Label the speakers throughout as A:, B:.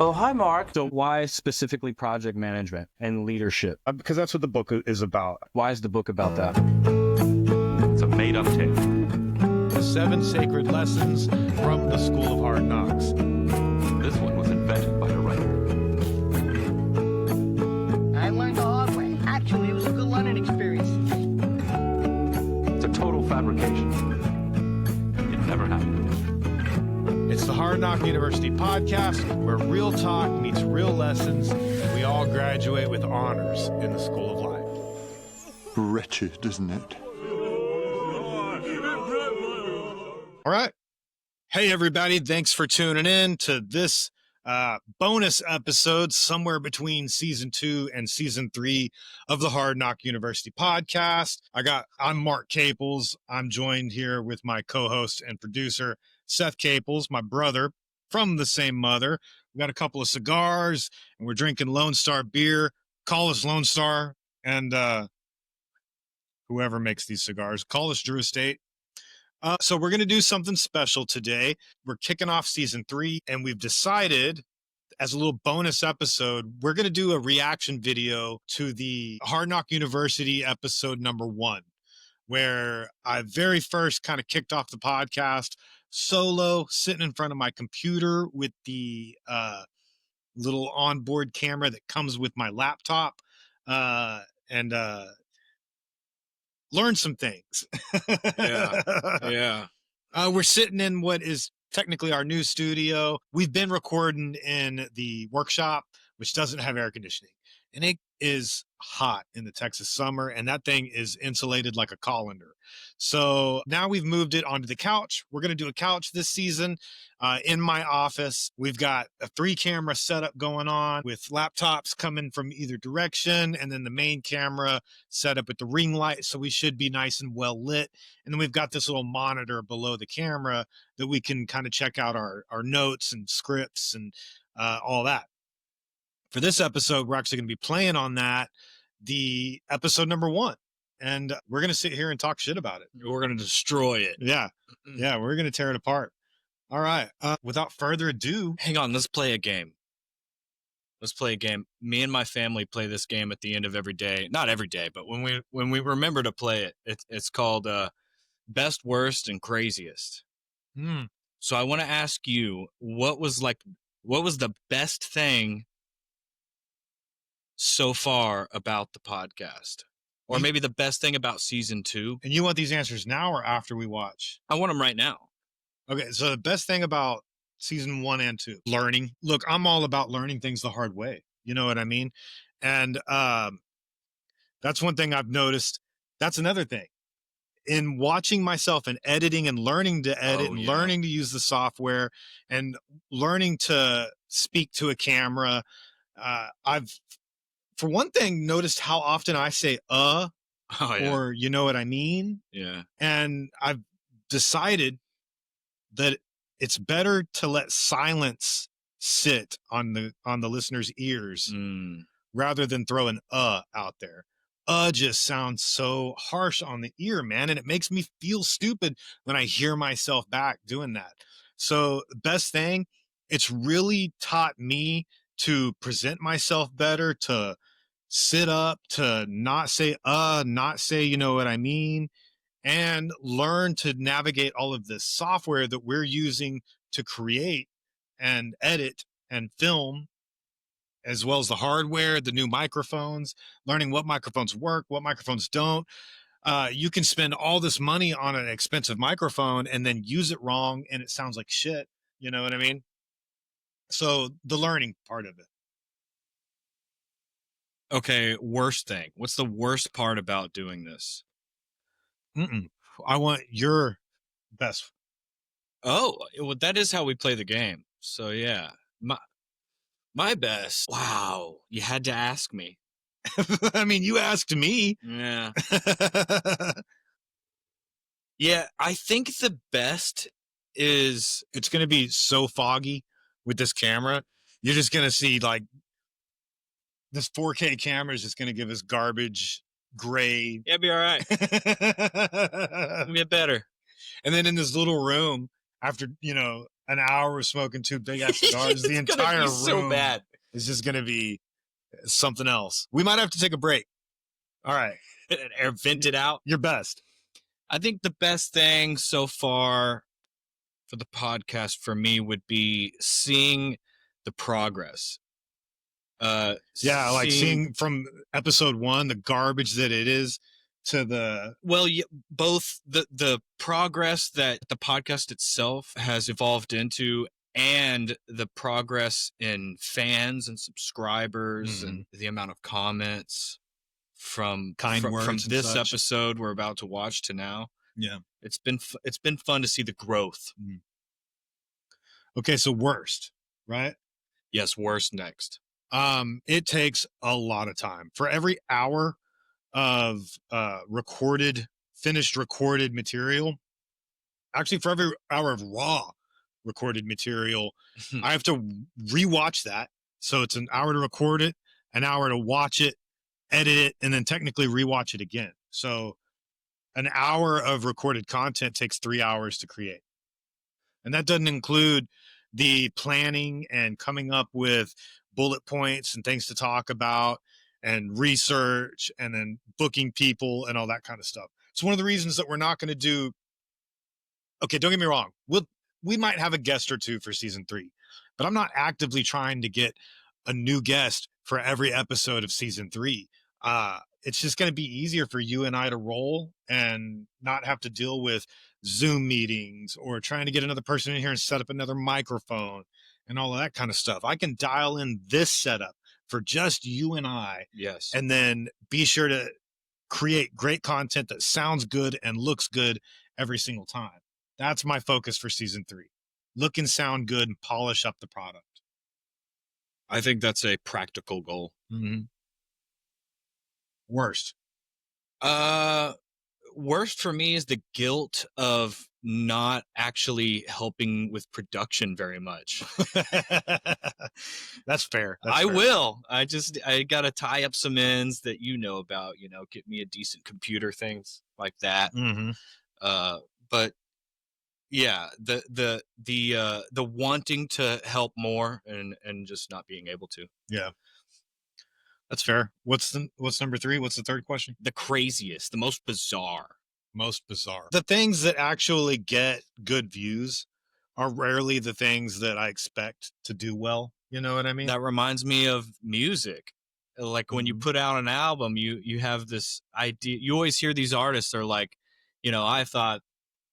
A: Oh, hi, Mark.
B: So why specifically project management and leadership?
C: Because that's what the book is about.
B: Why is the book about that?
D: It's a made-up tale.
E: The 7 sacred lessons from the School of Hard Knocks.
D: This one was invented by a writer.
F: I learned the hard way. Actually, it was a good learning experience.
D: It's a total fabrication. It never happened.
E: It's the Hard Knock University podcast, where real talk meets real lessons, and we all graduate with honors in the School of Life.
G: Wretched, isn't it?
E: All right. Hey, everybody. Thanks for tuning in to this bonus episode somewhere between season 2 and season 3 of the Hard Knock University podcast. I'm Mark Caples. I'm joined here with my co-host and producer, Seth Caples, my brother from the same mother. We got a couple of cigars and we're drinking Lone Star beer. Call us Lone Star and whoever makes these cigars. Call us Drew Estate. So we're going to do something special today. We're kicking off season 3, and we've decided as a little bonus episode, we're going to do a reaction video to the Hard Knock University episode number 1, where I very first kind of kicked off the podcast solo, sitting in front of my computer with the little onboard camera that comes with my laptop, and learn some things. Yeah. We're sitting in what is technically our new studio. We've been recording in the workshop, which doesn't have air conditioning, and it is hot in the Texas summer, and that thing is insulated like a colander. So now we've moved it onto the couch. We're going to do a couch this season in my office. We've got a 3-camera setup going on with laptops coming from either direction, and then the main camera set up with the ring light, so we should be nice and well lit. And then we've got this little monitor below the camera that we can kind of check out our notes and scripts and all that. For this episode, we're actually going to be playing on that, the episode number 1. And we're going to sit here and talk shit about it.
B: We're going to destroy it.
E: Yeah. Yeah, we're going to tear it apart. All right. Without further ado.
B: Hang on, let's play a game. Me and my family play this game at the end of every day. Not every day, but when we remember to play it, it's called Best, Worst, and Craziest. So I want to ask you, what was the best thing so far about the podcast? Or maybe the best thing about season 2.
E: And you want these answers now or after we watch?
B: I want them right now.
E: Okay, so the best thing about season 1 and 2, learning. Look, I'm all about learning things the hard way. You know what I mean? And that's one thing I've noticed. That's another thing. In watching myself and editing and learning to edit learning to use the software and learning to speak to a camera, I've, for one thing, noticed how often I say or you know what I mean?
B: Yeah.
E: And I've decided that it's better to let silence sit on the listener's ears rather than throw an out there. Just sounds so harsh on the ear, man, and it makes me feel stupid when I hear myself back doing that. So the best thing, it's really taught me to present myself better, to sit up, to not say you know what I mean, and learn to navigate all of this software that we're using to create and edit and film, as well as the hardware, the new microphones, learning what microphones work, what microphones don't. You can spend all this money on an expensive microphone and then use it wrong and it sounds like shit. You know what I mean? So the learning part of it.
B: Okay, worst thing. What's the worst part about doing this?
E: I want your best.
B: Oh, well, that is how we play the game. So yeah, my best. Wow, you had to ask me.
E: I mean, you asked me.
B: Yeah. Yeah, I think the best is,
E: it's going to be so foggy with this camera. You're just going to see like this 4K camera is just going to give us garbage gray.
B: Yeah, be all right. It'll get better.
E: And then in this little room, after, an hour of smoking two big ass cigars, the
B: It's gonna
E: entire
B: be
E: room
B: so bad.
E: is just going to be something else. We might have to take a break. All right.
B: Or vent it out.
E: Your best.
B: I think the best thing so far for the podcast for me would be seeing the progress.
E: Yeah, like seeing from episode 1 the garbage that it is to the
B: both the progress that the podcast itself has evolved into and the progress in fans and subscribers and the amount of comments from this episode we're about to watch to now.
E: Yeah,
B: it's been fun to see the growth.
E: Okay, so worst, right?
B: Yes, worst next.
E: It takes a lot of time. For every hour of finished recorded material, actually for every hour of raw recorded material, I have to rewatch that. So it's an hour to record it, an hour to watch it, edit it, and then technically rewatch it again. So an hour of recorded content takes 3 hours to create. And that doesn't include the planning and coming up with bullet points and things to talk about and research and then booking people and all that kind of stuff. It's one of the reasons that we're not going to do. Okay, don't get me wrong. We might have a guest or two for season 3, but I'm not actively trying to get a new guest for every episode of season 3. It's just going to be easier for you and I to roll and not have to deal with Zoom meetings or trying to get another person in here and set up another microphone and all of that kind of stuff. I can dial in this setup for just you and I.
B: Yes.
E: And then be sure to create great content that sounds good and looks good every single time. That's my focus for season 3. Look and sound good and polish up the product.
B: I think that's a practical goal.
E: Worst.
B: Worst for me is the guilt of not actually helping with production very much.
E: That's fair.
B: I will. I got to tie up some ends that about, get me a decent computer, things like that. But yeah, the wanting to help more and just not being able to.
E: Yeah. That's fair. What's number 3? What's the third question?
B: The craziest, the most bizarre.
E: The things that actually get good views are rarely the things that I expect to do well. You know what I mean?
B: That reminds me of music. Like when you put out an album, you have this idea. You always hear these artists are like, I thought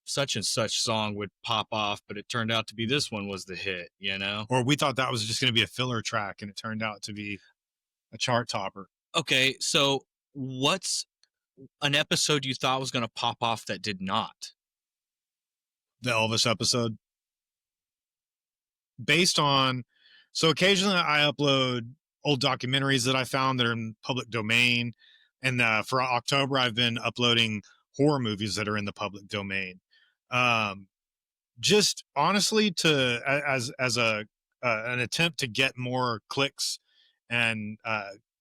B: such and such song would pop off, but it turned out to be this one was the hit,
E: Or we thought that was just going to be a filler track and it turned out to be a chart topper.
B: Okay, so what's an episode you thought was going to pop off that did not?
E: The Elvis episode. So occasionally I upload old documentaries that I found that are in public domain. And for October, I've been uploading horror movies that are in the public domain. Just honestly as an attempt to get more clicks and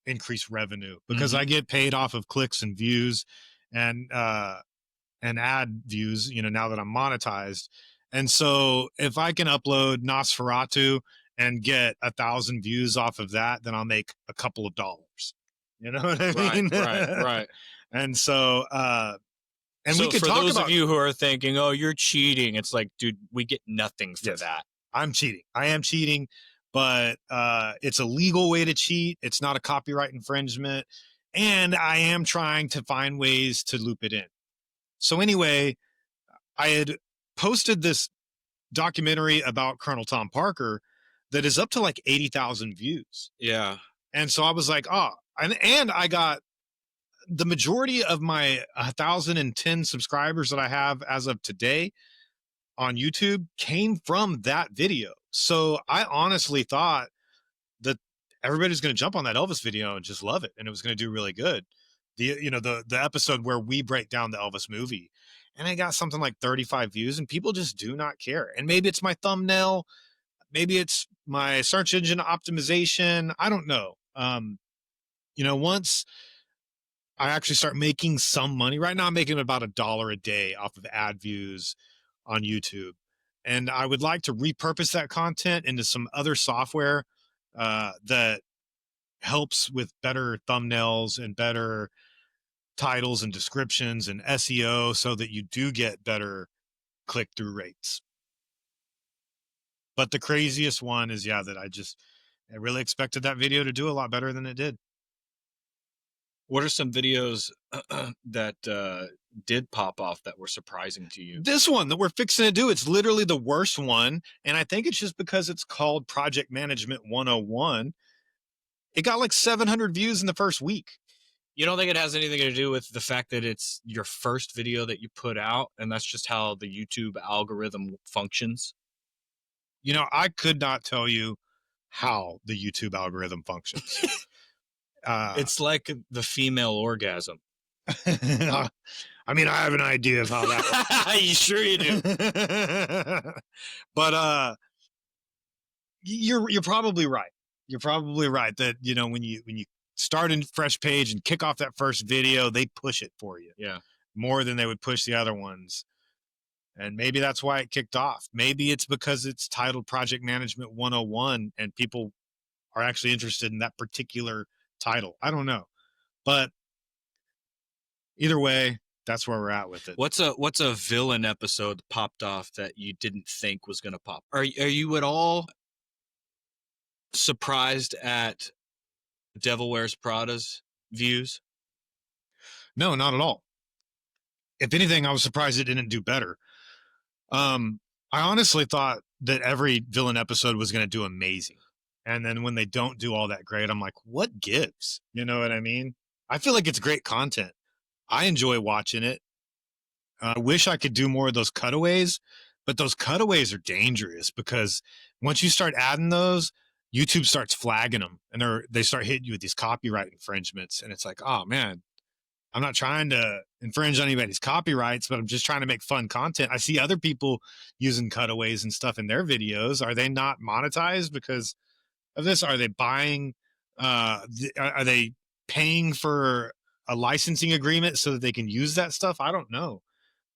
E: increase revenue, because I get paid off of clicks and views and ad views, now that I'm monetized. And so if I can upload Nosferatu and get 1,000 views off of that, then I'll make a couple of dollars. You know what I mean?
B: Right.
E: And so, and
B: so
E: we could
B: for
E: talk
B: those
E: about
B: of you who are thinking, oh, you're cheating. It's like, dude, we get nothing for that.
E: I'm cheating. I am cheating, but it's a legal way to cheat. It's not a copyright infringement. And I am trying to find ways to loop it in. So anyway, I had posted this documentary about Colonel Tom Parker that is up to like 80,000 views.
B: Yeah.
E: And so I was like, and I got the majority of my 1,010 subscribers that I have as of today on YouTube came from that video. So I honestly thought that everybody's going to jump on that Elvis video and just love it. And it was going to do really good. The episode where we break down the Elvis movie, and I got something like 35 views, and people just do not care. And maybe it's my thumbnail. Maybe it's my search engine optimization. I don't know. Once I actually start making some money, right now I'm making about $1 a day off of ad views on YouTube. And I would like to repurpose that content into some other software that helps with better thumbnails and better titles and descriptions and SEO so that you do get better click-through rates. But the craziest one is, that I really expected that video to do a lot better than it did.
B: What are some videos that did pop off that were surprising to you?
E: This one that we're fixing to do, it's literally the worst one. And I think it's just because it's called Project Management 101. It got like 700 views in the first week.
B: You don't think it has anything to do with the fact that it's your first video that you put out, and that's just how the YouTube algorithm functions?
E: You know, I could not tell you how the YouTube algorithm functions.
B: It's like the female orgasm.
E: I mean, I have an idea of how that works.
B: You sure you do?
E: But you're probably right. You're probably right that, you know, when you start a fresh page and kick off that first video, they push it for you.
B: Yeah.
E: More than they would push the other ones. And maybe that's why it kicked off. Maybe it's because it's titled Project Management 101 and people are actually interested in that particular title. I don't know. But either way, that's where we're at with it.
B: What's a villain episode that popped off that you didn't think was going to pop? Are you at all surprised at Devil Wears Prada's views?
E: No, not at all. If anything, I was surprised it didn't do better. I honestly thought that every villain episode was going to do amazing. And then when they don't do all that great, I'm like, what gives? You know what I mean? I feel like it's great content. I enjoy watching it. I wish I could do more of those cutaways, but those cutaways are dangerous because once you start adding those, YouTube starts flagging them and they start hitting you with these copyright infringements. And it's like, oh man, I'm not trying to infringe on anybody's copyrights, but I'm just trying to make fun content. I see other people using cutaways and stuff in their videos. Are they not monetized because of this? Are they buying, are they paying for a licensing agreement so that they can use that stuff? I don't know.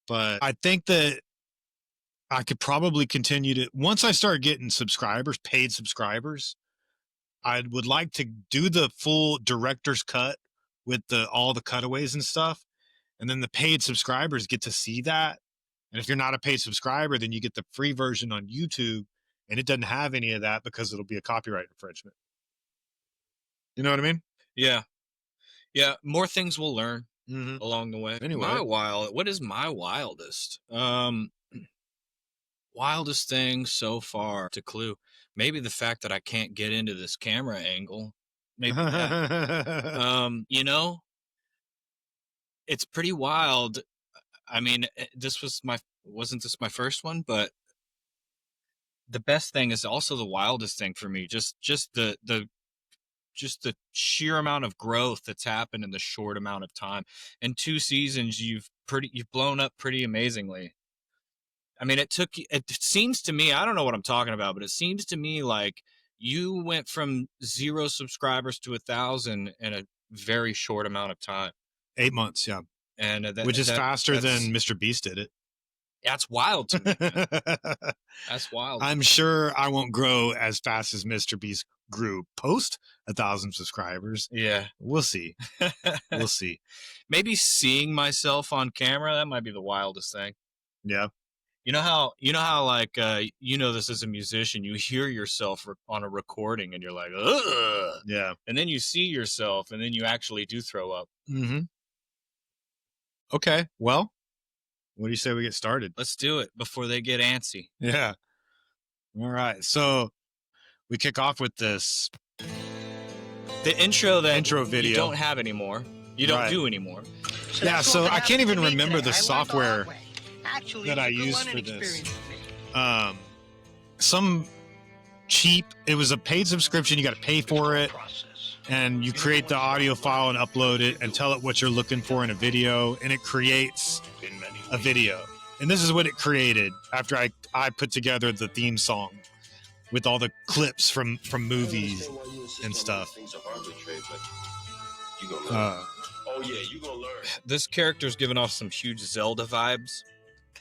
E: But I think that I could probably continue to, once I start getting subscribers, paid subscribers, I would like to do the full director's cut with all the cutaways and stuff. And then the paid subscribers get to see that. And if you're not a paid subscriber, then you get the free version on YouTube and it doesn't have any of that because it'll be a copyright infringement. You know what I mean?
B: Yeah. Yeah. More things we'll learn along the way.
E: Anyway.
B: What is my wildest? Wildest thing so far to Clue. Maybe the fact that I can't get into this camera angle. Maybe that. You know, it's pretty wild. I mean, wasn't this my first one, but the best thing is also the wildest thing for me. Just the sheer amount of growth that's happened in the short amount of time. In 2 seasons, you've blown up pretty amazingly. I mean, it seems to me, I don't know what I'm talking about, but it seems to me like you went from 0 subscribers to 1,000 in a very short amount of time.
E: 8 months, yeah.
B: And
E: which is faster than Mr. Beast did it.
B: That's wild to me, man. That's wild.
E: I'm sure I won't grow as fast as Mr. Beast grew post 1,000 subscribers.
B: Yeah.
E: We'll see. We'll see.
B: Maybe seeing myself on camera, that might be the wildest thing.
E: Yeah.
B: You know how like, this as a musician, you hear yourself on a recording and you're like, ugh.
E: Yeah.
B: And then you see yourself and then you actually do throw up.
E: Mm-hmm. Okay. Well, what do you say we get started?
B: Let's do it before they get antsy.
E: Yeah. All right. So we kick off with this.
B: The intro
E: video.
B: You don't have anymore. You don't do anymore.
E: Yeah. So I can't even remember the software that I used for this. Some cheap, it was a paid subscription. You got to pay for it. And you create the audio file and upload it and tell it what you're looking for in a video. And it creates a video. And this is what it created after I put together the theme song with all the clips from movies and stuff.
B: This character's giving off some huge Zelda vibes.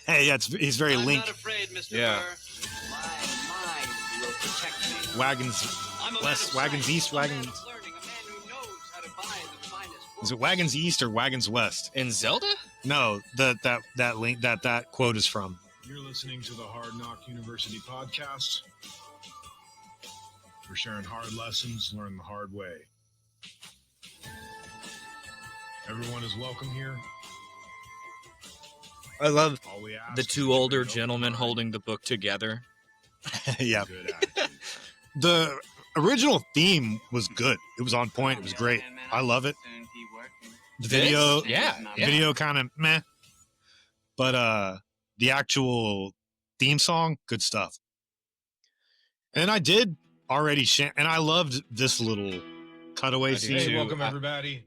E: Hey, yeah, he's very
A: I'm
E: Link.
A: not afraid, Mr.
B: Yeah.
A: Burr. My mind will protect me.
E: Wagons
A: I'm a man
E: west,
A: of
E: wagons
A: science,
E: east,
A: a man
E: wagons.
A: of learning, a man who knows how to buy the finest
E: Is it
A: books.
E: wagons east or wagons west?
B: In Zelda?
E: No, that link that quote is from.
G: You're listening to the Hard Knock University podcast. We're sharing hard lessons learned the hard way. Everyone is welcome here.
B: I love
G: All we ask
B: the
G: is
B: two
G: that
B: older
G: you open
B: gentlemen
G: mind,
B: holding the book together.
E: Yeah.
G: good attitude.
E: The original theme was good. It was on point. It was great. I love it. The video,
B: This? Yeah.
E: video kind of meh, but the actual theme song, good stuff. And I did already and I loved this little cutaway
B: I do
E: scene.
G: Hey,
B: too.
G: welcome everybody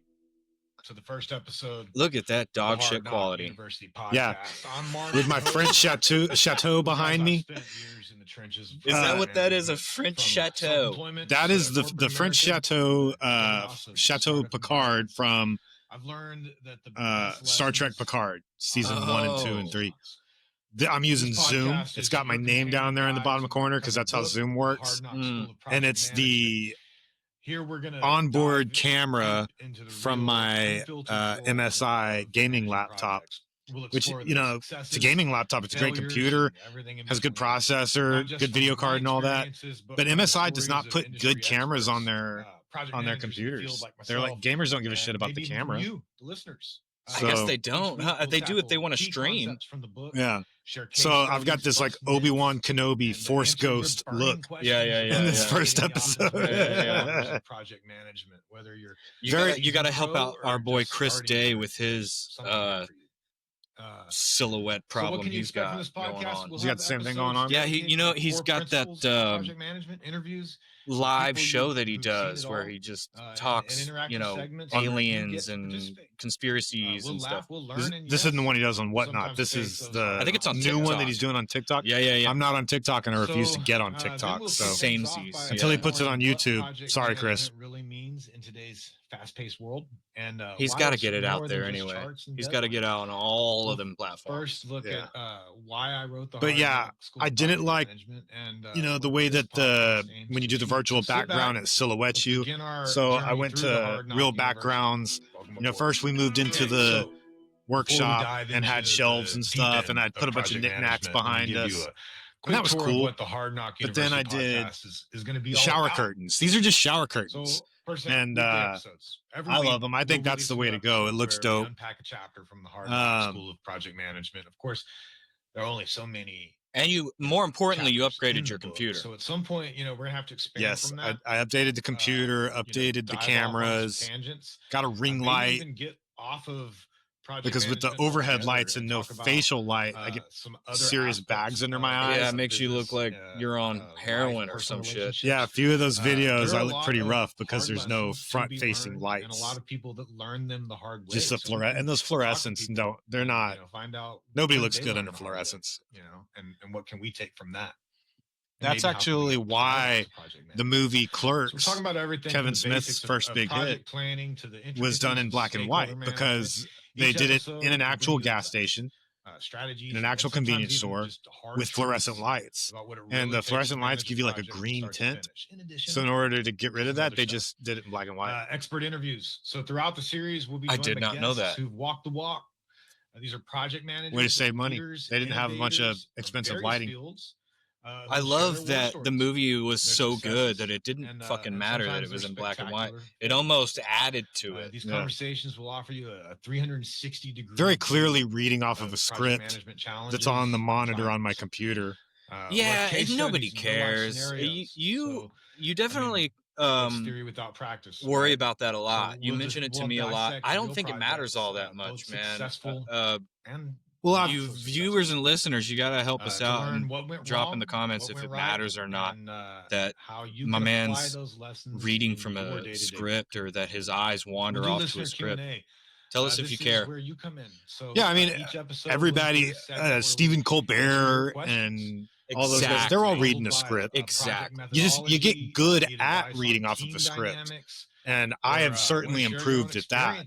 G: to the first episode.
B: Look at that
G: of the
B: dog
G: Hard
B: shit
G: Knock
B: quality.
G: University
E: Yeah.
G: podcast. I'm Mark,
E: With my
G: your host.
E: French chateau behind me.
G: I've spent years in the trenches of
B: Is that what that is? A
G: management,
B: French
G: from
B: chateau?
G: self-employment
E: That
G: to
E: is the
G: corporate
E: French
G: America.
E: chateau,
G: and also
E: Chateau
G: startup
E: Picard
G: environments.
E: from
G: I've learned that the best
E: Star Trek
G: lessons
E: Picard, season 1 and 2 and
B: Oh.
E: 3. I'm using
G: This
E: Zoom.
G: podcast
E: It's
G: is
E: got my
G: your
E: name down there in the
G: companion
E: bottom
G: guide
E: corner
G: to
E: because
G: the
E: that's how
G: book,
E: Zoom
G: The
E: works.
G: Hard Knock School of
E: And
G: Project
E: it's
G: Management.
E: the
G: Here we're gonna
E: onboard
G: dive
E: camera
G: deep into the
E: from
G: real,
E: my
G: unfiltered world
E: MSI
G: of
E: gaming
G: managing
E: laptop,
G: projects. We'll
E: which,
G: explore
E: you
G: the
E: know, it's
G: successes,
E: a gaming laptop. It's a great
G: failures,
E: computer,
G: and everything in
E: has a good
G: between.
E: processor,
G: Not just
E: good
G: from
E: video
G: my
E: card and all that.
G: experiences,
E: But
G: from the
E: MSI does
G: stories
E: not
G: of
E: put
G: industry
E: good cameras on
G: experts, project
E: their
G: managers in the field
E: computers.
G: like
E: They're like,
G: myself,
E: gamers don't give a
G: and
E: shit about the
G: maybe even
E: camera.
G: you, the listeners.
B: I guess
E: So-
B: they don't. Huh? They do if they want to stream.
E: Yeah. So I've got this like Obi-Wan Kenobi Force Ghost look.
B: Yeah,
E: in this
B: yeah.
E: first episode.
B: Yeah.
G: Project management, whether you're
B: You gotta help out our boy Chris Day with his silhouette problem he's got going on.
E: He's got the same thing going on?
B: Yeah, he's got that
G: project management interviews,
B: live
G: people
B: show that he
G: who've seen
B: does
G: it
B: where
G: all,
B: he just
G: and
B: talks,
G: interactive segments
B: aliens
G: you get to
B: and
G: participate.
B: conspiracies
G: We'll
B: and
G: laugh,
B: stuff.
G: we'll learn, and
E: This
G: yes,
E: isn't the one he does on Whatnot.
G: sometimes
E: This
G: face
E: is
G: those
E: the
B: I think it's on
E: new one
B: TikTok.
E: that he's doing on TikTok.
B: Yeah.
E: I'm not on TikTok and I refuse to get on
G: then
E: TikTok.
G: we'll
E: So
G: kick things off
B: Samesies,
G: by
E: until he
B: yeah.
E: puts it on
G: exploring what
E: YouTube,
G: project
E: sorry, Chris.
G: management really means in today's fast-paced world, and
B: He's
G: why
B: got to
G: it's
B: get it out
G: more
B: there
G: than just
B: anyway.
G: charts and
B: He's got to get
G: deadlines.
B: out on all of them platforms.
G: First, look
E: Yeah.
G: at why I wrote the.
E: But
G: Hard
E: yeah,
G: Knock School
E: I
G: of
E: didn't
G: Project
E: like,
G: Management, and
E: you know, the
G: what
E: way
G: this
E: that the
G: podcast aims
E: when you
G: to
E: do the
G: achieve.
E: virtual
G: So sit back,
E: background, it silhouettes
G: let's
E: you.
G: begin our
E: So I
G: journey
E: went
G: through the
E: to
G: Hard Knock
E: real
G: University.
E: backgrounds.
G: Welcome
E: You know,
G: aboard.
E: first we moved into
G: Okay,
E: the
G: so
E: workshop
G: dive
E: and had
G: into
E: shelves
G: the
E: and
G: deep
E: stuff,
G: end
E: and I
G: of
E: put a bunch of
G: project
E: knickknacks
G: management, I'm gonna
E: behind
G: give
E: us.
G: you a
E: And that
G: quick
E: was
G: tour of
E: cool.
G: What the Hard Knock
E: But then I
G: University
E: did
G: podcast is going to be
E: The
G: all
E: shower
G: about.
E: curtains. These are just shower curtains.
G: So, first
E: And,
G: weekly episodes. Every
E: I
G: week,
E: love them. I think
G: we'll
E: that's
G: release
E: the
G: a
E: way
G: new
E: to go. It
G: episode
E: looks
G: where we
E: dope.
G: Unpack a chapter from the Hard Knock
E: Um,
G: School of Project Management. Of course, there are only so many.
B: And more importantly, you
G: chapters in
B: upgraded
G: the
B: your
G: book.
B: computer.
G: So at some point, we're gonna have to expand
E: Yes,
G: from that.
E: I updated the computer, updated the
G: dive off on some
E: cameras,
G: tangents,
E: got a ring
G: maybe
E: light
G: even get off of project
E: because with the
G: management
E: overhead
G: altogether
E: lights and no
G: talk about,
E: facial light, I get
G: some other
E: serious
G: aspects
E: bags under my
G: of
E: eyes.
B: Yeah, it makes you
G: business,
B: look like you're on
G: life,
B: heroin or
G: personal
B: some shit.
G: relationships.
E: yeah, a few of those videos
G: There are
E: I
G: a
E: look
G: lot
E: pretty
G: of
E: rough because
G: hard
E: there's no
G: lessons to
E: front
G: be
E: facing
G: learned,
E: lights.
G: and a lot of people that learn them the hard way.
E: Just the
G: So we
E: fluorescent
G: can
E: and those
G: talk to
E: fluorescents
G: people
E: they're
G: and,
E: not.
G: find out
E: Nobody
G: what
E: looks
G: they
E: good
G: learned
E: under
G: the hard way,
E: fluorescents.
G: and what can we take from that?
E: That's
G: maybe how can we
E: actually
G: apply
E: why
G: that to project
E: The
G: management.
E: movie
G: So we're
E: Clerks
G: talking about everything.
E: Kevin
G: from the
E: Smith's
G: basics
E: first
G: of
E: big
G: project
E: hit
G: planning to the
E: was done in
G: intricacies of
E: black and white
G: stakeholder
E: because
G: management.
E: they
G: Each
E: did it
G: episode
E: in an
G: will
E: actual
G: bring you
E: gas
G: insights,
E: station
G: strategies,
E: in an
G: and
E: actual
G: sometimes
E: convenience
G: even
E: store
G: just hard
E: with fluorescent
G: truths
E: lights.
G: about what it
E: And
G: really
E: the
G: takes to
E: fluorescent lights
G: manage
E: give you like a
G: project from
E: green
G: start to
E: tint.
G: finish. In addition,
E: So in order to get rid of
G: some
E: that,
G: other
E: they
G: stuff.
E: just did it in black and white.
G: Expert interviews. So throughout the series, we'll be
B: I
G: joined
B: did
G: by
B: not know
G: guests
B: that.
G: who've walked the walk. These are project managers.
E: Way to save money.
G: leaders,
E: They didn't have a bunch of
G: innovators
E: expensive
G: various
E: lighting.
G: fields,
B: I
G: who share
B: love
G: their war
B: that the
G: stories,
B: movie was
G: their
B: so
G: successes,
B: good that it didn't
G: and,
B: fucking
G: and
B: matter that
G: sometimes
B: it was
G: they're
B: in black and white.
G: spectacular.
B: It almost added to it.
G: These
E: Yeah.
G: conversations will offer you a 360-degree
E: Very
G: view
E: clearly reading off of a
G: project
E: script
G: management
E: that's on the
G: challenges,
E: monitor on my
G: challenges,
E: computer.
B: Yeah,
G: or case
B: and nobody
G: studies and real-life
B: cares.
G: scenarios.
B: You definitely
G: What's theory without practice?
B: worry
G: right?
B: about that a lot.
G: So
B: you
G: we'll
B: mention it
G: just-
B: to
G: we'll
B: me a lot.
G: dissect
B: I don't
G: real
B: think it matters
G: projects,
B: all that
G: both
B: much, man.
G: successful and
E: Well,
B: You
G: so
B: viewers and listeners, you gotta help us
G: to
B: out
G: learn
B: and
G: what went
B: drop
G: wrong,
B: in the comments
G: what
B: if
G: went
B: it
G: right,
B: matters or not.
G: and,
B: that
G: how you
B: my
G: can apply
B: man's
G: those lessons
B: reading
G: in
B: from
G: your
B: a
G: day-to-day.
B: script or that his eyes wander
G: We'll do
B: off to
G: listener
B: a script.
G: Q&A.
B: Tell us if
G: This
B: you
G: is
B: care.
G: where you come in. So
E: Yeah, I mean,
G: each episode we'll
E: everybody,
G: do a segment where we
E: Stephen
G: answer your
E: Colbert
G: questions.
E: and all those guys, they're all reading a script.
B: Exactly.
E: You get good at reading off of a script. And I have certainly improved at that.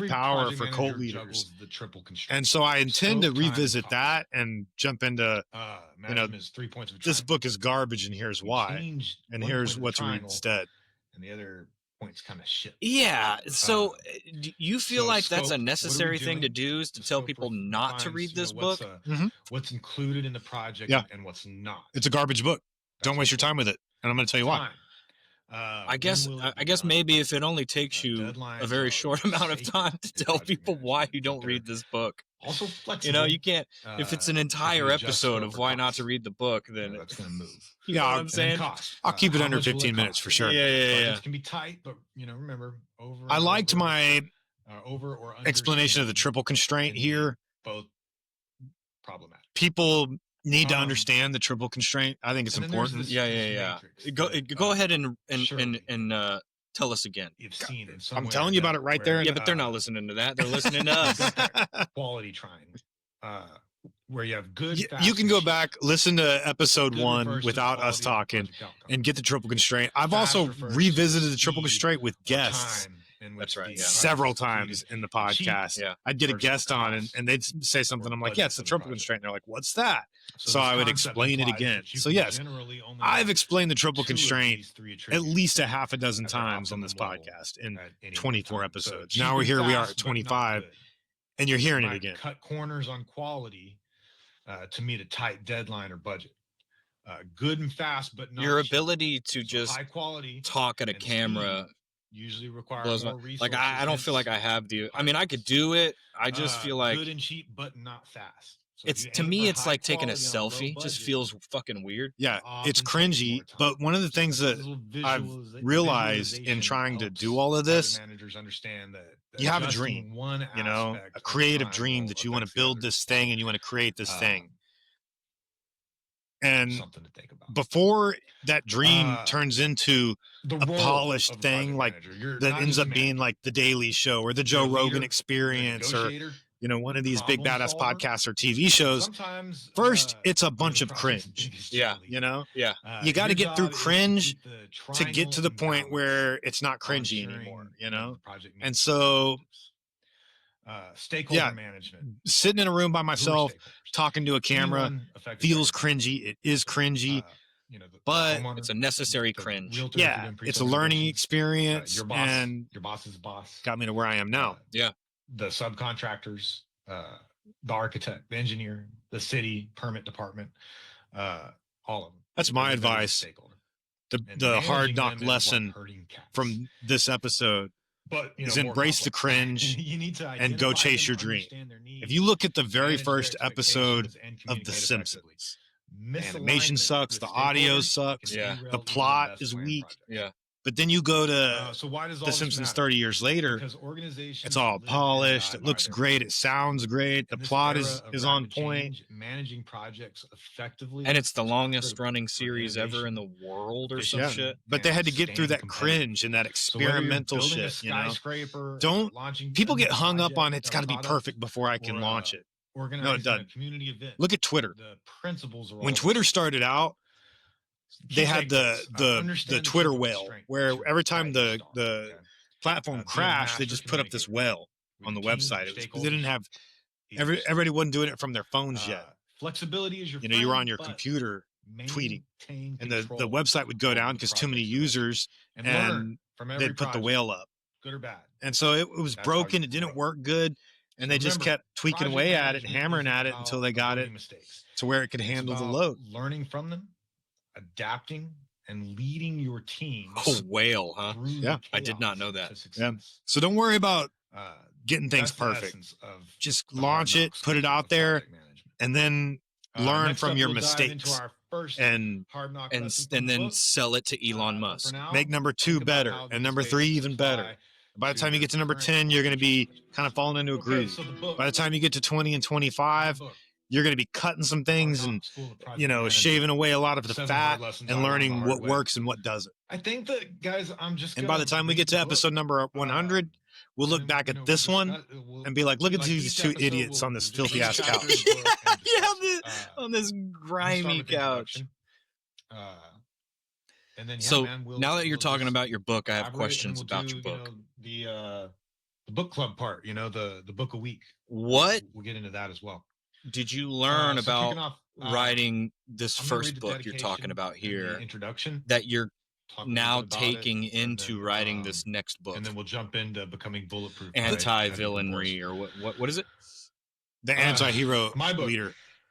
E: of power
G: project
E: for
G: manager
E: cult leaders.
G: juggles the triple constraint.
E: And so I intend to
G: Scope, time, and
E: revisit
G: cost.
E: that and jump into
G: Imagine there's 3 points of a
E: this
G: triangle.
E: book is garbage and here's
G: You
E: why.
G: change
E: And
G: one
E: here's
G: point of the
E: what to read
G: triangle,
E: instead.
G: and the other points kind of shift.
B: Yeah. So do you feel
G: so
B: like that's
G: scope,
B: a
G: what are we
B: necessary thing to
G: doing?
B: do, is to
G: The
B: tell
G: scope
B: people
G: ref-
B: not to
G: defines,
B: read
G: you know,
B: this book?
G: what's included in the project
E: Yeah.
G: and what's not.
E: It's a garbage book. Don't
G: That's
E: waste your
G: what-
E: time with it. and I'm going to tell you why.
G: Time.
B: I guess maybe if it only takes you a very short amount of time to tell people why you don't read this book.
G: Also flexible.
B: You know, you can't, if it's an entire episode of why not to read the book, then
G: that's going to move.
B: You know what I'm saying?
E: I'll keep it under 15 minutes for sure.
G: Yeah. It can be tight, but remember, over.
E: I liked my
G: over or under
E: explanation of the triple constraint here.
G: Both problematic.
E: People need to understand the triple constraint. I think it's important.
B: Yeah. Go ahead and tell us again.
G: You've seen it.
E: I'm telling you about it right there.
B: Yeah, but they're not listening to that. They're listening to us.
G: Quality trying. Where you have good.
E: You can go back, listen to episode 1 without us talking, and get the triple constraint. I've also revisited the triple constraint with guests.
B: That's right. Yeah.
E: Several times in the podcast.
B: Yeah.
E: I'd get a guest on and they'd say something. I'm like, yeah, it's the triple constraint. And they're like, what's that? So I would explain it again. So yes, I've explained the triple constraint at least a half a dozen times on this podcast in 24 episodes. Now we are at 25 and you're hearing it again.
G: Cut corners on quality to meet a tight deadline or budget. Good and fast, but not
B: your ability to just
G: high quality
B: talk at a camera
G: usually requires more resources.
B: Like I don't feel like I have I mean, I could do it. I just feel like
G: good and cheap, but not fast. So
B: it's to me, it's like taking a selfie. Just feels fucking weird.
E: Yeah, it's cringy. But one of the things that I've realized in trying to do all of this,
G: managers understand that
E: you have a dream, a creative dream that you want to build this thing and you want to create this thing. And
G: something to think about.
E: Before that dream turns into a polished thing like that ends up being like the Daily Show or the Joe Rogan Experience or one of these big badass podcasts or TV shows. First, it's a bunch of cringe.
B: Yeah.
E: You got to get through cringe to get to the point where it's not cringy anymore, And so
G: stakeholder management,
E: sitting in a room by myself talking to a camera feels cringy. It is cringy, but
B: it's a necessary cringe.
E: Yeah, it's a learning experience.
G: Your boss,
E: and
G: your boss's boss
E: got me to where I am now.
G: The subcontractors, the architect, the engineer, the city permit department, all of them.
E: That's my advice. The hard knock lesson from this episode is embrace the cringe and go chase your dream. If you look at the very first episode of The Simpsons, the animation sucks, the audio sucks, the plot is weak. But then you go to The Simpsons 30 years later, it's all polished, it looks great, it sounds great, the plot is on point.
G: Managing projects effectively.
B: And it's the longest running series ever in the world or some shit.
E: But they had to get through that cringe and that experimental shit, Don't people get hung up on it's got to be perfect before I can launch it. No, it doesn't. Look at Twitter. When Twitter started out, they had the Twitter whale where every time the platform crashed, they just put up this whale on the website. They didn't have everybody wasn't doing it from their phones yet.
G: Flexibility is your
E: you were on your computer tweeting, and the website would go down because too many users, and they'd put the whale up,
G: good or bad.
E: And so it was broken. It didn't work good, and they just kept tweaking away at it, hammering at it until they got it to where it could handle the load.
G: Learning from them, adapting, and leading your team.
B: Oh, whale, huh? Yeah, I did not know that.
E: Yeah. So don't worry about getting things perfect. Just launch it, put it out there, and then learn from your mistakes. And
B: then sell it to Elon Musk.
E: Make number 2 better, and number 3 even better. By the time you get to number 10, you're going to be kind of falling into a groove. By the time you get to 20 and 25, you're going to be cutting some things and, shaving away a lot of the fat and learning what works and what doesn't.
G: I think that, guys,
E: and by the time we get to episode number 100, we'll look back at this one and be like, look at these 2 idiots on this filthy ass couch.
B: On this grimy couch.
G: And then,
B: so now that you're talking about your book, I have questions about your book.
G: The book club part, the book a week.
B: What?
G: We'll get into that as well.
B: Did you learn about writing this first book you're talking about here?
G: Introduction
B: that you're now taking into writing this next book,
G: and then we'll jump into becoming bulletproof.
B: Anti-villainry, or what is it?
E: The anti-hero leader.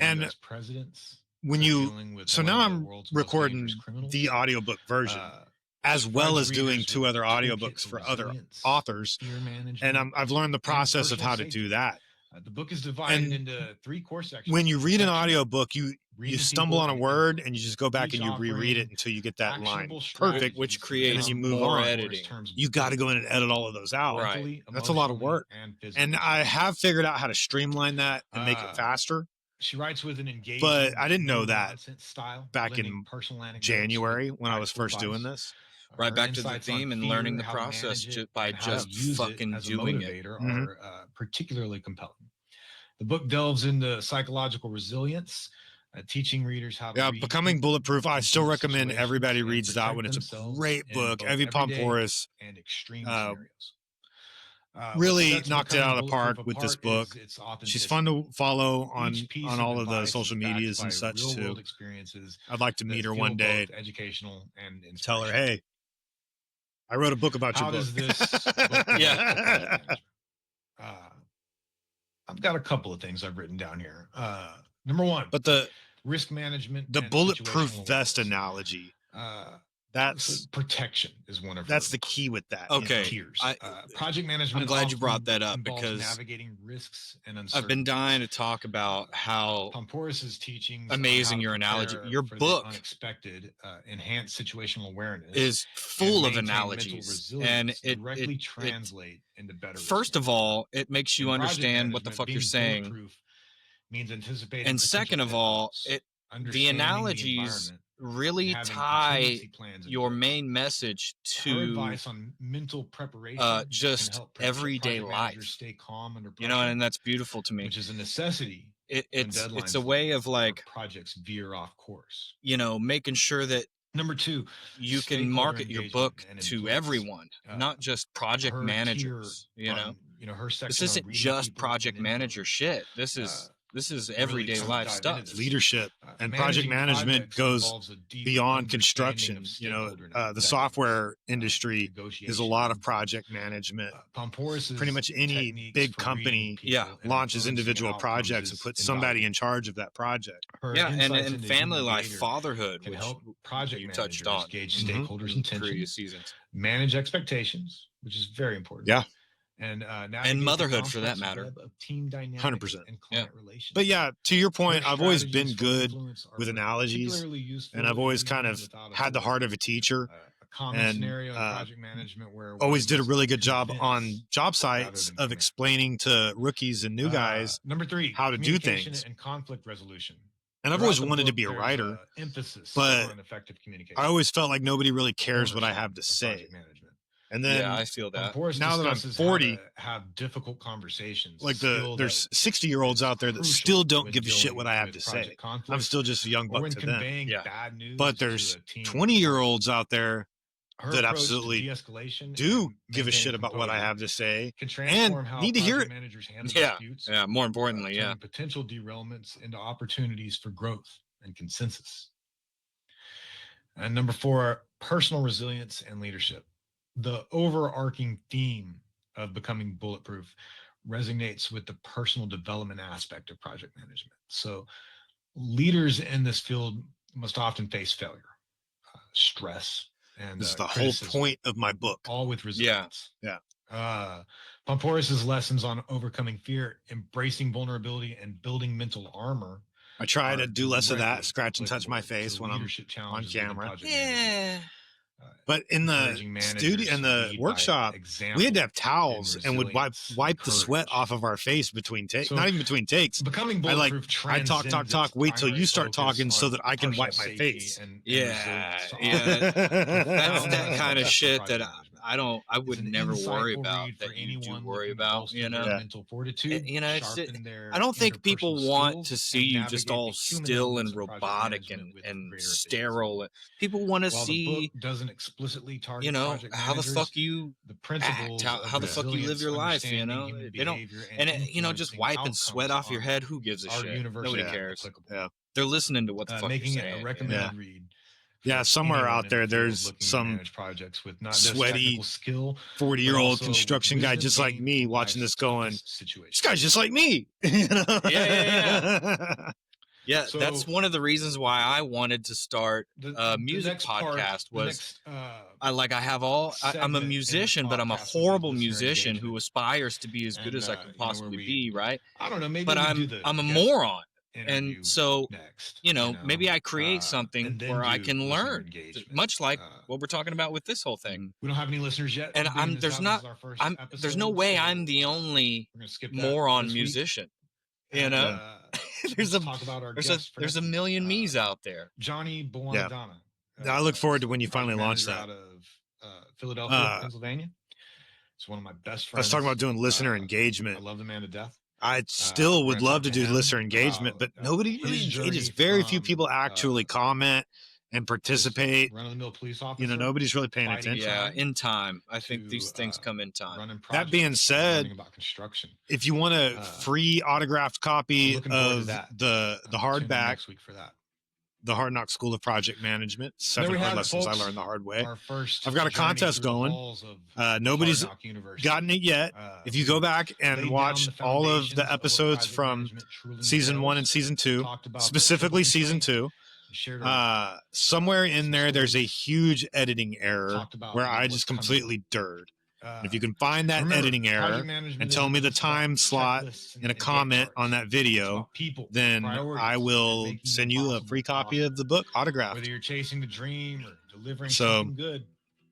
G: electing
E: And
G: US presidents.
E: when
G: to
E: you,
G: dealing with
E: so
G: one of
E: now
G: the
E: I'm
G: world's most
E: recording
G: dangerous criminals.
E: the audiobook version, as well
G: provides
E: as doing
G: readers
E: 2
G: with
E: other
G: a toolkit
E: audiobooks for other
G: resilience,
E: authors.
G: fear management,
E: And I've learned the
G: and
E: process of
G: personal
E: how to do
G: safety.
E: that.
G: The book is divided
E: And
G: into 3 core sections.
E: when you read an
G: Section,
E: audiobook, you
G: reading
E: stumble
G: people
E: on a
G: and
E: word
G: info.
E: and you just go back
G: Each
E: and you reread it
G: offering
E: until you get that line
G: actionable
E: perfect.
G: strategies
B: which
G: to
B: creates
E: you
G: become
E: move
B: more
E: on.
B: editing.
G: terms
E: You got to
G: built
E: go in and edit all of those out.
B: Right.
G: mentally,
E: That's a lot of
G: emotionally,
E: work.
G: and physically.
E: And I have figured out how to streamline that and make it
G: Uh,
E: faster.
G: She writes with an engaging,
E: But I didn't know
G: no
E: that
G: nonsense style,
E: back
G: blending
E: in
G: personal anecdotes
E: January
G: with
E: when I was
G: practical
E: first doing
G: advice.
E: this.
B: Right
G: Her
B: back to the
G: insights on
B: theme and
G: fear,
B: learning the
G: how to
B: process
G: manage it,
B: by
G: and how
B: just
G: to use
B: fucking
G: it as a
B: doing it.
G: motivator
E: Mhm.
G: are particularly compelling. The book delves into psychological resilience, teaching readers how to
E: Yeah,
G: read
E: Becoming
G: people,
E: Bulletproof. I still
G: complex
E: recommend
G: situations,
E: everybody
G: and
E: reads that
G: protect
E: one. It's a
G: themselves
E: great
G: in
E: book.
G: both
E: Evie
G: everyday
E: Pomporis
G: and extreme
E: uh,
G: scenarios. What
E: really
G: sets
E: knocked it
G: Becoming
E: out of the park
G: Bulletproof
E: with this
G: apart
E: book.
G: is its
E: She's
G: authenticity.
E: fun to follow
G: Each piece
E: on
G: of
E: all of the
G: advice
E: social
G: is backed
E: medias
G: by
E: and such
G: real-world
E: too.
G: experiences
E: I'd like to
G: that
E: meet her
G: feel
E: one day.
G: both educational and
E: Tell her,
G: inspirational.
E: hey, I wrote a book about
G: How
E: your book.
G: does this book relate to
B: Yeah.
G: project management? I've got a couple of things I've written down here. Number 1,
E: But the
G: risk management.
E: the
G: and
E: bulletproof
G: situational
E: vest
G: awareness.
E: analogy,
G: So
E: that's
G: protection is one of
E: that's
G: her
E: the key with that.
B: Okay.
G: tiers.
B: I-
G: Project management.
B: I'm glad you
G: often
B: brought that up
G: involves
B: because
G: navigating risks and
B: I've
G: uncertainties.
B: been dying to talk about how
G: Pomporis's teachings
B: amazing
G: on how
B: your
G: to
B: analogy.
G: prepare
B: Your
G: for the
B: book
G: unexpected, enhance situational awareness,
B: is
G: and
B: full of
G: maintain mental
B: analogies, and
G: resilience directly translate into better.
B: first of all, it makes you
G: In project
B: understand what the
G: management,
B: fuck you're
G: being
B: saying,
G: bulletproof means anticipating
B: and
G: potential
B: second of all,
G: pitfalls,
B: it the
G: understanding
B: analogies
G: environment,
B: really
G: having
B: tie
G: contingency plans in
B: your
G: place.
B: main message
G: Her
B: to
G: advice on mental preparation can
B: just
G: help
B: everyday
G: project managers
B: life.
G: stay calm under
B: You
G: pressure,
B: know, and that's beautiful to me.
G: which is a necessity when
B: It's
G: deadlines
B: a way
G: loom
B: of
G: or
B: like,
G: projects veer off course.
B: you know, making sure that
G: Number 2,
B: you can
G: stakeholder
B: market your
G: engagement
B: book
G: and
B: to
G: influence.
B: everyone, not just project
G: Her
B: managers.
G: tier
B: You know,
G: on, her section
B: this
G: on
B: isn't
G: reading
B: just
G: people
B: project
G: and
B: manager
G: influence.
B: shit. This is
G: Really
B: everyday
G: dive
B: life
G: into
B: stuff.
G: this.
E: leadership and project
G: Managing
E: management
G: projects
E: goes
G: involves a deep
E: beyond
G: understanding
E: construction.
G: of
E: You know,
G: stakeholder
E: the
G: dynamics,
E: software industry is a
G: negotiation,
E: lot of project management.
G: Pomporis's
E: Pretty much any
G: techniques
E: big
G: for reading
E: company
G: people
B: Yeah.
G: and
E: launches
G: influencing
E: individual
G: outcomes
E: projects and
G: is
E: puts somebody
G: invaluable.
E: in charge of that project.
G: Her
B: Yeah, and
G: insights
B: in
G: into
B: family
G: human
B: life,
G: behavior
B: fatherhood,
G: can
B: which
G: help project
B: you touched
G: managers
B: on
G: gauge
E: Mhm.
G: stakeholders'
B: in
G: intentions,
B: previous seasons,
G: manage expectations, which is very important.
E: Yeah.
G: And navigate the
B: motherhood for that
G: complex
B: matter.
G: web of team dynamics
E: 100%.
G: and client relations.
E: But yeah, to your point,
G: Her
E: I've always
G: strategies
E: been
G: for
E: good
G: influence are
E: with analogies,
G: particularly useful
E: and I've always
G: even
E: kind of
G: without a
E: had the
G: book.
E: heart of a teacher.
G: A common
E: and,
G: scenario in project management where
E: Always
G: one
E: did a
G: must
E: really good job
G: convince
E: on job
G: rather
E: sites
G: than
E: of
G: command.
E: explaining to rookies and new guys
G: Number 3,
E: how to do
G: communication
E: things.
G: and conflict resolution.
E: And I've
G: Throughout
E: always
G: the
E: wanted to
G: book,
E: be a
G: there's
E: writer,
G: emphasis
E: but
G: on effective communication.
E: I always felt like nobody really cares what I
G: Ownership
E: have to
G: of
E: say.
G: project management.
E: And then
B: yeah, I feel that.
G: Pomporis
E: now that I'm
G: discusses
E: 40,
G: how to have difficult conversations.
E: like
G: a skill
E: there's
G: that
E: 60-year-olds out there that
G: crucial
E: still don't
G: when
E: give a shit
G: dealing
E: what I have
G: with
E: to say.
G: project
E: I'm
G: conflict
E: still just a young
G: or
E: buck
G: when
E: to them.
G: conveying
B: Yeah.
G: bad news
E: But
G: to
E: there's
G: a team.
E: 20-year-olds out there
G: Her
E: that
G: approach to
E: absolutely
G: de-escalation
E: do
G: and
E: give a shit
G: maintaining
E: about what I
G: composure
E: have to say
G: can transform how
E: need to hear
G: project
E: it.
G: managers handle
B: Yeah,
G: disputes,
B: yeah. More importantly, yeah.
G: turning potential derailments into opportunities for growth and consensus. And number 4, personal resilience and leadership. The overarching theme of Becoming Bulletproof resonates with the personal development aspect of project management. So leaders in this field must often face failure, stress, and
E: This is the whole
G: criticism,
E: point of my book.
G: all with resilience.
E: Yeah.
G: Pomporis's lessons on overcoming fear, embracing vulnerability, and building mental armor.
E: I try
G: are
E: to do less of that,
G: directly
E: scratch and touch
G: applicable
E: my
G: to
E: face when I'm
G: leadership
E: on
G: challenges within
E: camera.
G: project management.
E: But in the
G: Encouraging managers
E: studio, in
G: to
E: the
G: lead by
E: workshop,
G: example
E: we had to have towels and would wipe
G: resilience,
E: the sweat
G: courage.
E: off of our face between takes.
G: So,
E: Not even between takes.
G: Becoming
E: I
G: Bulletproof
E: I talk,
G: transcends its
E: wait till
G: primary
E: you start
G: focus
E: talking so
G: on
E: that I can wipe
G: personal
E: my
G: safety
E: face.
G: and
B: Yeah,
G: resilience to
B: yeah. That's
G: offer
B: that kind of
G: for
B: shit
G: project
B: that
G: management.
B: I would
G: It's an
B: never worry
G: insightful
B: about
G: read for
B: that you do
G: anyone
B: worry
G: looking to
B: about,
G: bolster
B: you know?
G: their
E: Yeah.
G: mental fortitude,
B: You know, it's
G: sharpen their
B: I don't think people
G: interpersonal
B: want
G: skills,
B: to see
G: and
B: you just
G: navigate
B: all
G: the human
B: still
G: elements
B: and
G: of project
B: robotic
G: management with
B: and
G: greater
B: sterile. People want to
G: While the
B: see,
G: book doesn't explicitly target
B: you know,
G: project
B: how the
G: managers,
B: fuck you
G: the
B: act,
G: principles
B: how
G: of
B: the fuck you live
G: resilience,
B: your life, you
G: understanding
B: know?
G: human
B: They don't,
G: behavior,
B: and you know, just
G: influencing
B: wiping sweat
G: outcomes
B: off your
G: are
B: head. Who gives a shit? Nobody
G: universally
B: cares.
G: applicable.
E: Yeah.
B: They're listening to what the fuck
G: Making
B: you're
G: it
B: saying.
G: a
B: you
G: recommended
B: know?
G: read.
E: Yeah,
G: for
E: somewhere
G: anyone
E: out
G: in
E: there,
G: the field
E: there's
G: looking to
E: some
G: manage projects with not just
E: sweaty
G: technical skill,
E: 40-year-old
G: also
E: construction guy
G: wisdom
E: just like
G: gained
E: me
G: from
E: watching
G: life's
E: this going,
G: toughest
E: this
G: situations.
E: guy's just like me. You know?
B: Yeah. Yeah,
G: So-
B: that's one of the reasons why I wanted to start a
G: The
B: music
G: next part-
B: podcast
G: the
B: was
G: next,
B: I'm a
G: segment in
B: musician,
G: the
B: but I'm a
G: podcast will be
B: horrible
G: listener
B: musician who
G: engagement.
B: aspires to be as good
G: And,
B: as I
G: you
B: can
G: know, where
B: possibly
G: we-
B: be, right?
G: I don't know. Maybe
B: But
G: we do
B: I'm
G: the
B: a
G: guest
B: moron.
G: interview
B: And so,
G: next,
B: maybe I create something
G: and then
B: where I
G: do
B: can
G: listener
B: learn,
G: engagement.
B: much like what we're talking about with this whole
G: Mm-hmm.
B: thing.
G: We don't have any listeners yet.
B: And
G: We're being this
B: there's
G: out.
B: not,
G: This is our first
B: there's no
G: episode,
B: way
G: so,
B: I'm the only
G: we're gonna skip that
B: moron
G: this week.
B: musician.
G: And,
B: There's
G: let's talk about our guest for
B: there's a
G: next week.
B: million me's out there.
G: Johnny Bowanadana.
E: I look forward to when you
G: project
E: finally launch
G: manager
E: that.
G: out of Philadelphia, Pennsylvania. It's one of my best
E: I
G: friends.
E: was talking about doing listener
G: I
E: engagement.
G: love the man to death.
E: I still
G: we're
E: would
G: gonna
E: love to
G: talk to
E: do
G: him
E: listener engagement, but
G: about,
E: nobody
G: his
E: really
G: journey
E: engages. Very few
G: from,
E: people actually comment and participate.
G: Run-of-the-mill police officer.
E: Nobody's really paying
G: fighting
E: attention.
B: Yeah,
G: crime
B: in time. I think these
G: to,
B: things come in time.
G: running
E: That being
G: projects,
E: said,
G: learning about construction.
E: If you want a free autographed copy
G: looking forward to
E: of
G: that.
E: the
G: Tune in
E: hardback,
G: next week for that.
E: the Hard Knock School of Project Management,
G: There
E: 7
G: we
E: hard
G: have it,
E: lessons I
G: folks.
E: learned the hard way.
G: Our first
E: I've got a
G: journey
E: contest
G: through the
E: going.
G: halls of
E: Nobody's
G: Hard Knock University.
E: gotten it yet. If you go back
G: laid
E: and
G: down
E: watch
G: the
E: all of
G: foundations
E: the
G: what
E: episodes
G: project
E: from
G: management truly
E: season 1 and
G: entails,
E: season 2,
G: talked about the
E: specifically
G: physical
E: season
G: constraints,
E: 2,
G: shared our
E: somewhere in
G: some
E: there there's a
G: stories,
E: huge editing error
G: talked about
E: where I
G: what's
E: just
G: coming.
E: completely dirred. If you can find that
G: remember,
E: editing
G: project
E: error
G: management
E: and tell
G: isn't
E: me the
G: just about
E: time slot
G: checklists
E: in a
G: and
E: comment
G: Gantt
E: on
G: charts.
E: that
G: It's
E: video,
G: about people,
E: then
G: priorities,
E: I
G: and
E: will
G: making the
E: send you a
G: impossible
E: free copy
G: possible.
E: of the book autographed.
G: Whether you're chasing the dream or delivering
E: So,
G: something good,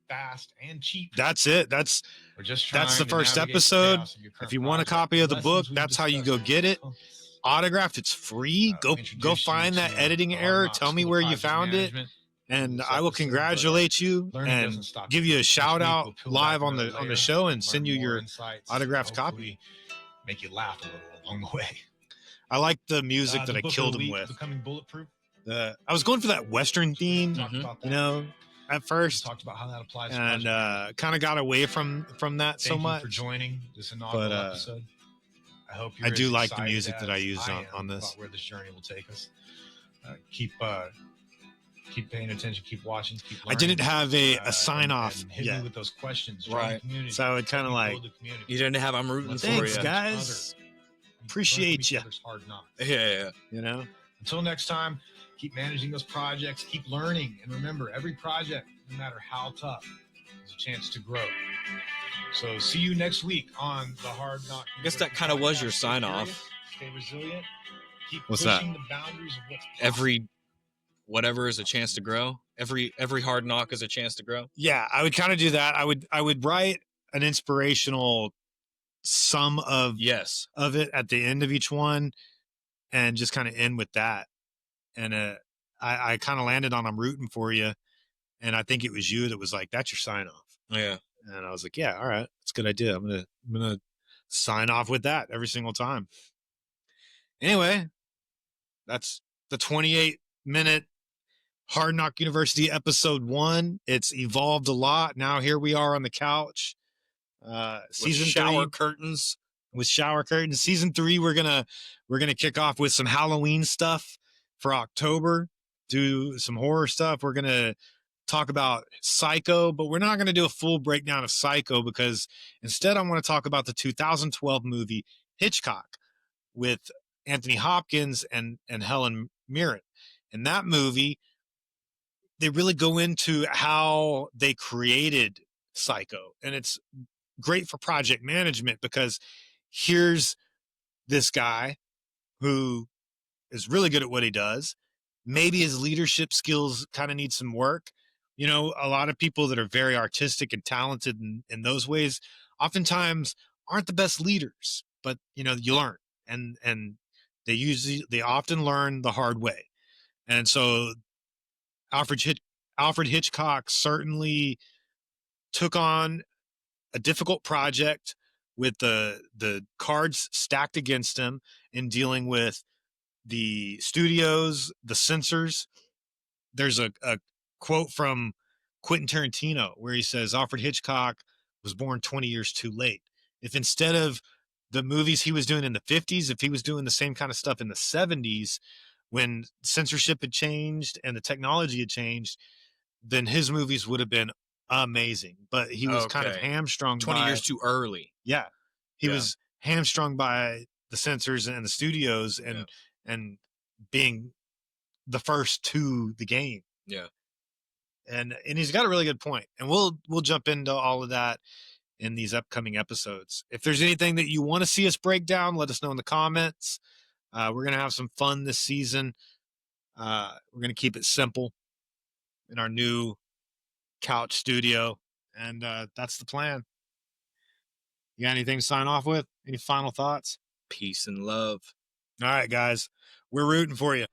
G: fast, and cheap,
E: That's it. That's
G: or just
E: that's the
G: trying to
E: first
G: navigate the
E: episode.
G: chaos of your current
E: If you want a
G: project,
E: copy of the
G: lessons
E: book,
G: we've
E: that's how you
G: discussed
E: go get it.
G: compass.
E: Autographed, it's free. Go
G: Introduce you
E: find that
G: to
E: editing
G: the Hard
E: error.
G: Knock
E: Tell me
G: School of
E: where you
G: Project
E: found it,
G: Management.
E: and
G: This
E: I will
G: episode, but
E: congratulate you
G: learning
E: and
G: doesn't stop
E: give
G: here.
E: you a
G: Each
E: shout
G: week
E: out
G: we'll peel
E: live
G: back
E: on
G: another
E: the
G: layer,
E: show and
G: learn
E: send you
G: more
E: your
G: insights,
E: autographed
G: and
E: copy.
G: hopefully make you laugh a little along the way.
E: I like the music
G: The
E: that I
G: book of
E: killed
G: the
E: him
G: week,
E: with.
G: Becoming Bulletproof.
E: I was going for that Western theme,
G: Talked about that.
E: at
G: We
E: first,
G: talked about how that applies to
E: and
G: project management.
E: kind of got away from that so
G: Thank you
E: much.
G: for joining this inaugural
E: But,
G: episode. I hope you're
E: I do
G: as
E: like the
G: excited
E: music that I
G: as
E: used
G: am
E: on this.
G: about where this journey will take us. Keep paying attention, keep watching, keep
E: I
G: learning.
E: didn't have a sign off
G: and hit
E: yet,
G: me with those questions. Join
B: Right.
G: the community.
E: so I would kind of
G: Help me
E: like,
G: build the community.
B: You didn't have. I'm rooting
G: Let's
B: for
G: learn
E: thanks
B: you.
G: from each
E: guys,
G: other. Learn
E: appreciate
G: from each
E: ya.
G: other's hard knocks.
B: Yeah.
E: you know.
G: Until next time, keep managing those projects, keep learning, and remember, every project, no matter how tough, is a chance to grow. So see you next week on the Hard Knock.
B: I guess that kind of was your
G: Stay
B: sign
G: curious,
B: off.
G: Stay resilient. Keep
E: What's that?
G: pushing the boundaries of what's possible.
B: Every whatever is a chance to grow. Every hard knock is a chance to grow.
E: Yeah, I would kind of do that. I would write an inspirational sum
B: Yes.
E: of it at the end of each one, and just kind of end with that. And I kind of landed on I'm rooting for you, and I think it was you that was like, "That's your sign off."
B: Yeah.
E: And I was like, "Yeah, all right, that's a good idea. I'm gonna sign off with that every single time." Anyway, that's the 28-minute Hard Knock University episode 1. It's evolved a lot. Now here we are on the couch. Season
B: shower
E: 3
B: curtains.
E: with shower curtains. Season 3, we're gonna kick off with some Halloween stuff for October. Do some horror stuff. We're gonna talk about Psycho, but we're not gonna do a full breakdown of Psycho because instead I want to talk about the 2012 movie Hitchcock with Anthony Hopkins and Helen Mirren. In that movie, they really go into how they created Psycho, and it's great for project management because here's this guy who is really good at what he does. Maybe his leadership skills kind of need some work. You know, a lot of people that are very artistic and talented in those ways oftentimes aren't the best leaders, but you learn, and they often learn the hard way. And so Alfred Hitchcock certainly took on a difficult project with the cards stacked against him in dealing with the studios, the censors. There's a quote from Quentin Tarantino where he says Alfred Hitchcock was born 20 years too late. If instead of the movies he was doing in the 50s, if he was doing the same kind of stuff in the 70s when censorship had changed and the technology had changed, then his movies would have been amazing. But he was kind of
B: Okay.
E: hamstrung
B: 20
E: by,
B: years too early.
E: yeah, he
B: Yeah.
E: was hamstrung by the censors and the studios and being the first to the game.
B: Yeah.
E: And he's got a really good point. And we'll jump into all of that in these upcoming episodes. If there's anything that you want to see us break down, let us know in the comments. We're going to have some fun this season. We're going to keep it simple in our new couch studio. And that's the plan. You got anything to sign off with? Any final thoughts?
B: Peace and love.
E: All right, guys. We're rooting for you.